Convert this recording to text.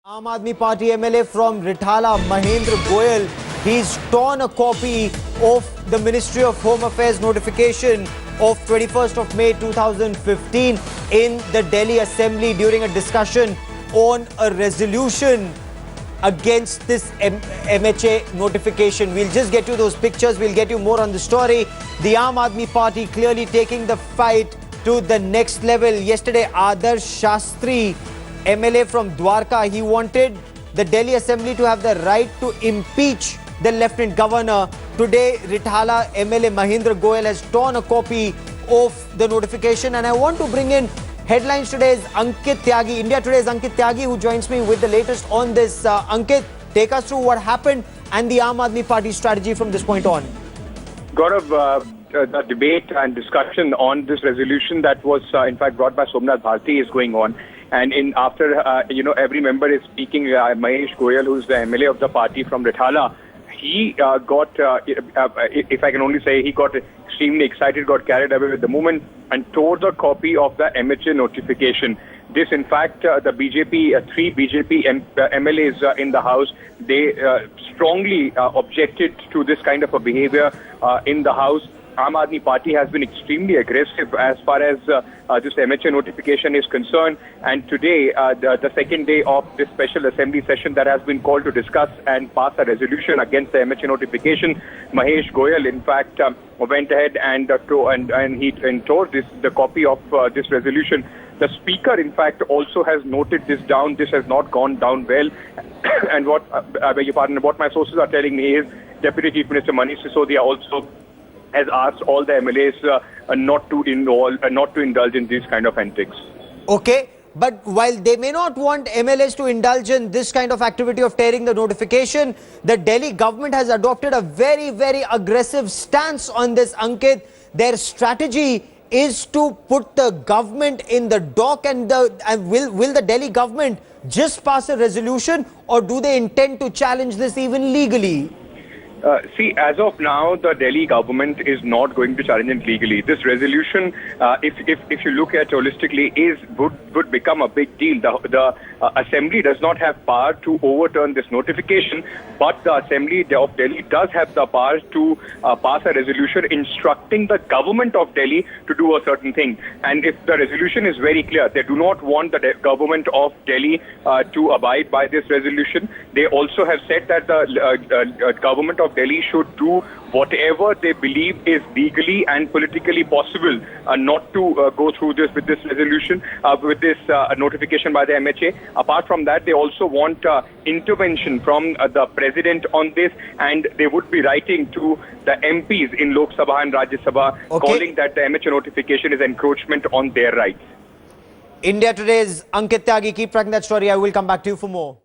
Aam Aadmi Party MLA from Rithala, Mahendra Goyal, he's torn a copy of the Ministry of Home Affairs notification of 21st of May 2015 in the Delhi Assembly during a discussion on a resolution against this MHA notification. We'll just get you those pictures, we'll get you more on the story. The Aam Aadmi Party clearly taking the fight to the next level. Yesterday, Adarsh Shastri, MLA from Dwarka, he wanted the Delhi Assembly to have the right to impeach the Lieutenant Governor. Today, Rithala MLA Mahendra Goyal has torn a copy of the notification, and I want to bring in headlines today is Ankit Tyagi. India Today's Ankit Tyagi, who joins me with the latest on this. Ankit, take us through what happened and the Aam Aadmi Party strategy from this point on. Gaurav, the debate and discussion on this resolution that was in fact brought by Somnath Bharti is going on. And after every member is speaking, Mahesh Goyal, who's the MLA of the party from Rithala, he got, if I can only say, he got extremely excited, got carried away with the moment and tore the copy of the MHA notification. This, in fact, the BJP, three BJP MLAs in the House, they strongly objected to this kind of a behavior in the House. Aam Aadmi Party has been extremely aggressive as far as this MHA notification is concerned. And today, the second day of this special assembly session that has been called to discuss and pass a resolution against the MHA notification, Mahesh Goyal, in fact, went ahead and tore the copy of this resolution. The speaker, in fact, also has noted this down. This has not gone down well. And what, I beg your pardon, what my sources are telling me is Deputy Chief Minister Manish Sisodia also has asked all the MLAs not to indulge in these kind of antics. Okay, but while they may not want MLAs to indulge in this kind of activity of tearing the notification, the Delhi government has adopted a very, very aggressive stance on this, Ankit. Their strategy is to put the government in the dock, and will the Delhi government just pass a resolution, or do they intend to challenge this even legally? See, as of now, the Delhi government is not going to challenge it legally. This resolution, if you look at holistically, would become a big deal. The Assembly does not have power to overturn this notification, but the Assembly of Delhi does have the power to pass a resolution instructing the government of Delhi to do a certain thing. And if the resolution is very clear, they do not want the government of Delhi to abide by this resolution. They also have said that the government of Delhi should do whatever they believe is legally and politically possible, not to go through this with this resolution, with this notification by the MHA. Apart from that, they also want intervention from the president on this, and they would be writing to the MPs in Lok Sabha and Rajya Sabha, calling that the MHA notification is encroachment on their rights. India Today's Ankit Tyagi, keep tracking that story. I will come back to you for more.